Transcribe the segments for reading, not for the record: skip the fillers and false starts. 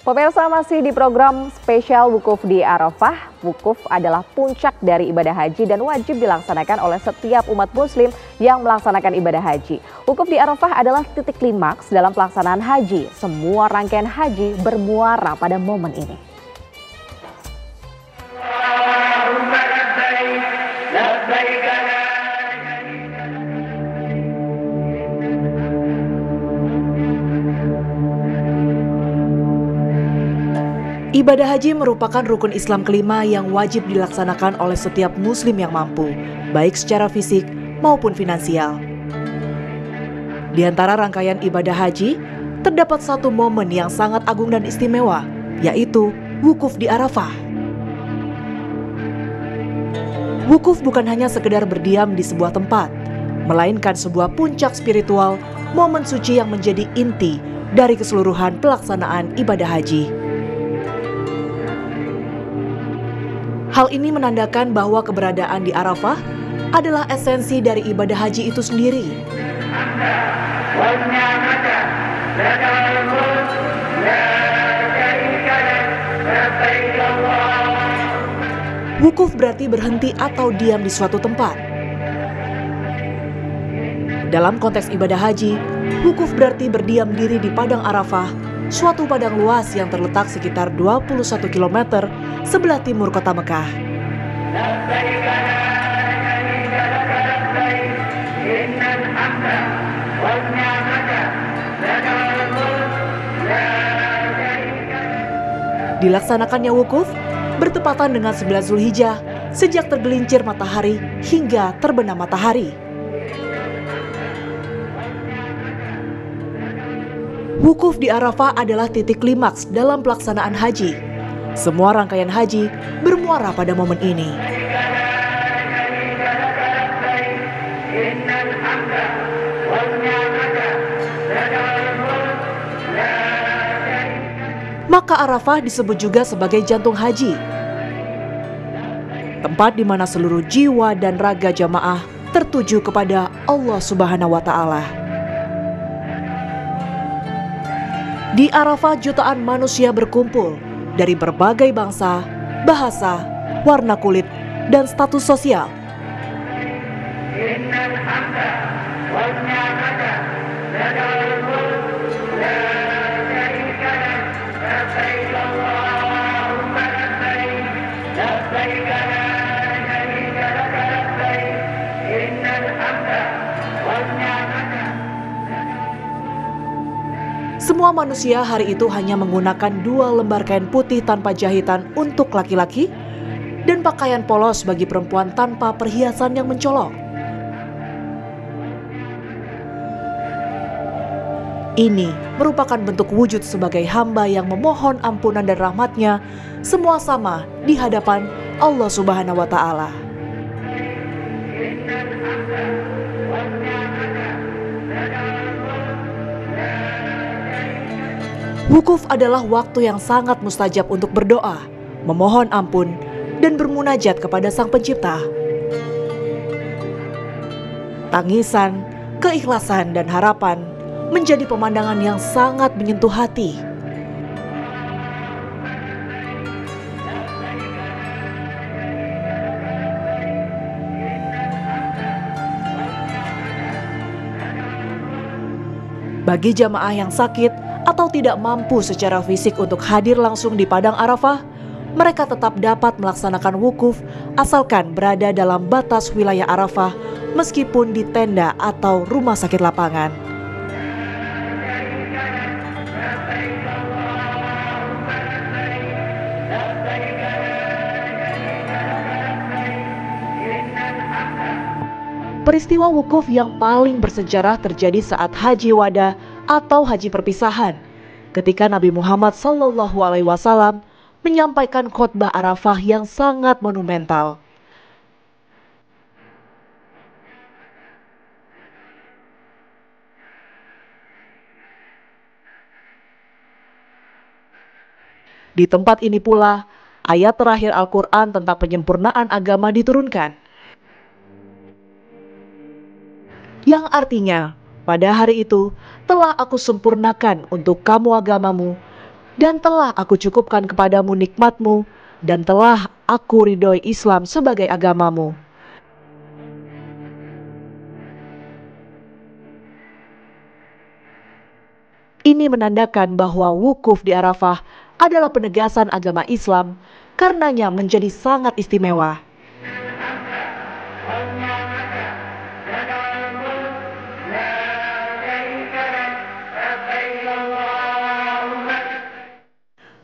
Pemirsa, masih di program spesial Wukuf di Arafah. Wukuf adalah puncak dari ibadah haji dan wajib dilaksanakan oleh setiap umat muslim yang melaksanakan ibadah haji. Wukuf di Arafah adalah titik klimaks dalam pelaksanaan haji. Semua rangkaian haji bermuara pada momen ini. Ibadah haji merupakan rukun Islam kelima yang wajib dilaksanakan oleh setiap muslim yang mampu, baik secara fisik maupun finansial. Di antara rangkaian ibadah haji, terdapat satu momen yang sangat agung dan istimewa, yaitu wukuf di Arafah. Wukuf bukan hanya sekedar berdiam di sebuah tempat, melainkan sebuah puncak spiritual, momen suci yang menjadi inti dari keseluruhan pelaksanaan ibadah haji. Hal ini menandakan bahwa keberadaan di Arafah adalah esensi dari ibadah haji itu sendiri. Wukuf berarti berhenti atau diam di suatu tempat. Dalam konteks ibadah haji, wukuf berarti berdiam diri di Padang Arafah, suatu padang luas yang terletak sekitar 21 km sebelah timur kota Mekah. Dilaksanakannya wukuf bertepatan dengan 11 Zulhijjah sejak tergelincir matahari hingga terbenam matahari. Wukuf di Arafah adalah titik klimaks dalam pelaksanaan haji. Semua rangkaian haji bermuara pada momen ini. Maka Arafah disebut juga sebagai jantung haji, tempat di mana seluruh jiwa dan raga jamaah tertuju kepada Allah Subhanahu wa Ta'ala. Di Arafah jutaan manusia berkumpul dari berbagai bangsa, bahasa, warna kulit, dan status sosial. Semua manusia hari itu hanya menggunakan 2 lembar kain putih tanpa jahitan untuk laki-laki dan pakaian polos bagi perempuan tanpa perhiasan yang mencolok. Ini merupakan bentuk wujud sebagai hamba yang memohon ampunan dan rahmatnya, semua sama di hadapan Allah Subhanahu wa Ta'ala. Wukuf adalah waktu yang sangat mustajab untuk berdoa, memohon ampun, dan bermunajat kepada Sang Pencipta. Tangisan, keikhlasan, dan harapan menjadi pemandangan yang sangat menyentuh hati. Bagi jamaah yang sakit atau tidak mampu secara fisik untuk hadir langsung di Padang Arafah, mereka tetap dapat melaksanakan wukuf asalkan berada dalam batas wilayah Arafah meskipun di tenda atau rumah sakit lapangan. Peristiwa wukuf yang paling bersejarah terjadi saat Haji Wada atau haji perpisahan, ketika Nabi Muhammad SAW menyampaikan khotbah Arafah yang sangat monumental. Di tempat ini pula, ayat terakhir Al-Quran tentang penyempurnaan agama diturunkan, yang artinya, pada hari itu telah aku sempurnakan untuk kamu agamamu, Dan telah aku cukupkan kepadamu nikmatmu, dan telah aku ridhoi Islam sebagai agamamu. Ini menandakan bahwa wukuf di Arafah adalah penegasan agama Islam, karenanya menjadi sangat istimewa.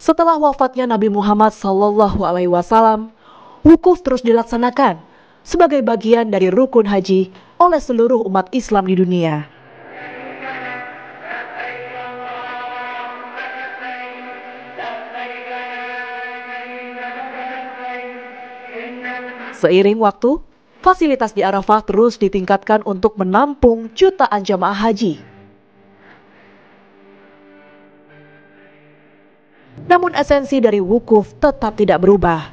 Setelah wafatnya Nabi Muhammad SAW, wukuf terus dilaksanakan sebagai bagian dari rukun haji oleh seluruh umat Islam di dunia. Seiring waktu, fasilitas di Arafah terus ditingkatkan untuk menampung jutaan jamaah haji. Namun esensi dari wukuf tetap tidak berubah.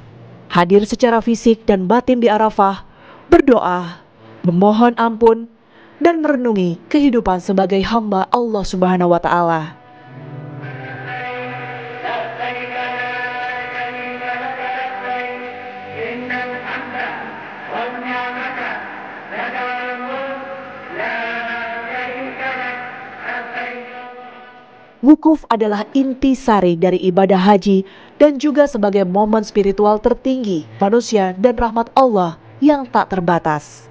Hadir secara fisik dan batin di Arafah, berdoa, memohon ampun, dan merenungi kehidupan sebagai hamba Allah Subhanahu wa Ta'ala. Wukuf adalah intisari dari ibadah haji dan juga sebagai momen spiritual tertinggi manusia dan rahmat Allah yang tak terbatas.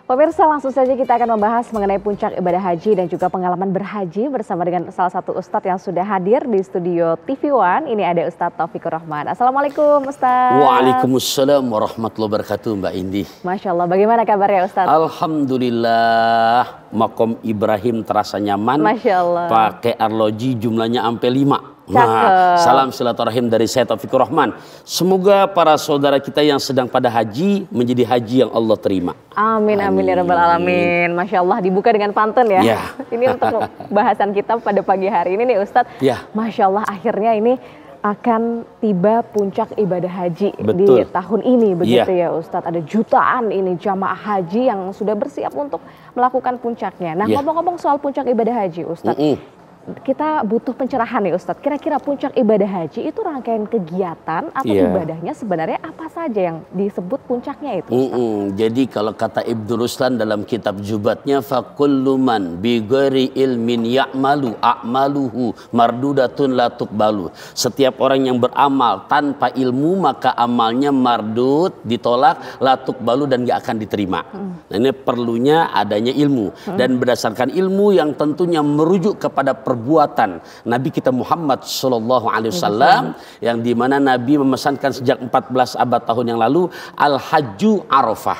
Pemirsa, langsung saja kita akan membahas mengenai puncak ibadah haji dan juga pengalaman berhaji bersama dengan salah satu ustadz yang sudah hadir di studio TV One. Ini ada Ustadz Taufikur Rahman. Assalamualaikum Ustadz. Waalaikumsalam warahmatullahi wabarakatuh Mbak Indi. Masya Allah, bagaimana kabarnya Ustadz? Alhamdulillah, makom Ibrahim terasa nyaman. Masya Allah. Pakai arloji jumlahnya sampai 5. Nah, salam silaturahim dari saya Taufikur Rahman. Semoga para saudara kita yang sedang pada haji menjadi haji yang Allah terima. Amin, amin ya rabbal alamin. Masya Allah, dibuka dengan pantun ya. Ini untuk bahasan kita pada pagi hari ini nih Ustadz. Masya Allah, akhirnya ini akan tiba puncak ibadah haji di tahun ini begitu ya Ustadz. Ada jutaan ini jamaah haji yang sudah bersiap untuk melakukan puncaknya. Nah, ngomong-ngomong soal puncak ibadah haji Ustadz, kita butuh pencerahan nih Ustadz. Kira-kira puncak ibadah haji itu rangkaian kegiatan atau ibadahnya sebenarnya apa saja yang disebut puncaknya itu Ustadz? Jadi kalau kata Ibnu Ruslan dalam kitab Jubatnya, fakullu man bi ghairi ilmin ya'malu a'maluhu mardudatun la tuqbalu. Setiap orang yang beramal tanpa ilmu maka amalnya mardud, ditolak, la tuqbalu, dan gak akan diterima. Nah, ini perlunya adanya ilmu, dan berdasarkan ilmu yang tentunya merujuk kepada perbuatan Nabi kita Muhammad SAW, yang dimana Nabi memesankan sejak 14 abad tahun yang lalu, al-hajju Arafah.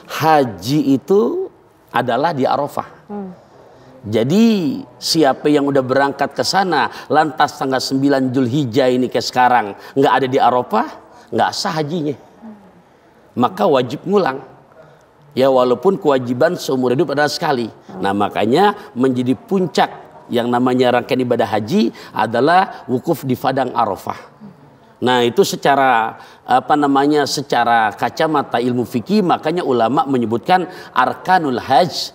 Haji itu adalah di Arafah. Jadi siapa yang udah berangkat ke sana lantas tanggal 9 Zulhijjah ini kayak sekarang nggak ada di Arafah, nggak sah hajinya, maka wajib ngulang. Ya, walaupun kewajiban seumur hidup adalah sekali. Nah, makanya menjadi puncak yang namanya rangkaian ibadah haji adalah wukuf di padang Arafah. Nah, itu secara secara kacamata ilmu fikih, makanya ulama menyebutkan arkanul hajj,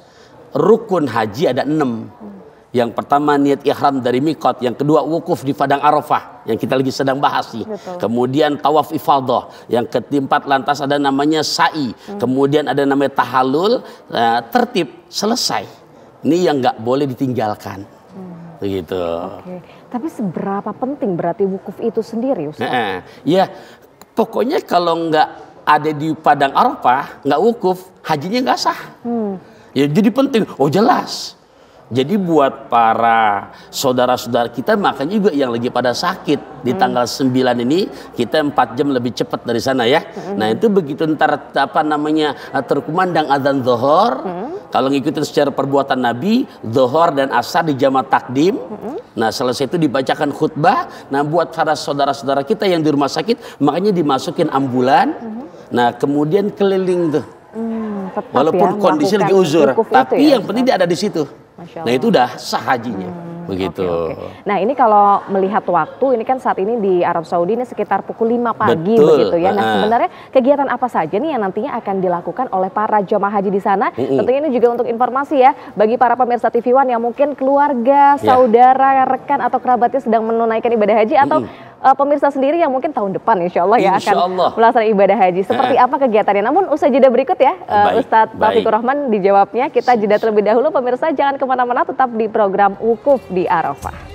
rukun haji ada 6. Yang pertama niat ihram dari miqat, yang kedua wukuf di padang Arafah yang kita lagi sedang bahas nih. Kemudian tawaf ifadah, yang keempat lantas ada namanya sa'i, kemudian ada namanya tahallul, tertib, selesai. Ini yang nggak boleh ditinggalkan. Begitu. Tapi seberapa penting berarti wukuf itu sendiri Ustaz? Ya, pokoknya kalau nggak ada di padang Arafah, nggak wukuf, hajinya nggak sah. Ya, jadi penting. Oh, jelas. Jadi buat para saudara-saudara kita, makanya juga yang lagi pada sakit di tanggal 9 ini, kita 4 jam lebih cepat dari sana ya. Nah, itu begitu ntar terkumandang adzan zuhur, kalau ngikutin secara perbuatan Nabi, zuhur dan asar di jamaah takdim. Nah, selesai itu dibacakan khutbah. Nah, buat para saudara-saudara kita yang di rumah sakit, makanya dimasukin ambulan. Nah, kemudian keliling tuh. Walaupun kondisi lagi uzur, tapi yang penting dia ada di situ. Nah itu udah sah hajinya. Begitu. Oke. Nah ini kalau melihat waktu, ini kan saat ini di Arab Saudi ini sekitar pukul 5 pagi. Betul. Begitu ya. Nah sebenarnya kegiatan apa saja nih yang nantinya akan dilakukan oleh para jemaah haji di sana? Tentunya ini juga untuk informasi ya, bagi para pemirsa TV One yang mungkin keluarga, saudara, rekan atau kerabatnya sedang menunaikan ibadah haji atau pemirsa sendiri yang mungkin tahun depan insya Allah ya akan melaksanakan ibadah haji. Seperti apa kegiatannya? Namun usai jeda berikut ya, Ustadz Taufikur Rahman dijawabnya. Kita jeda terlebih dahulu pemirsa, jangan kemana-mana, tetap di program Wukuf di Arafah.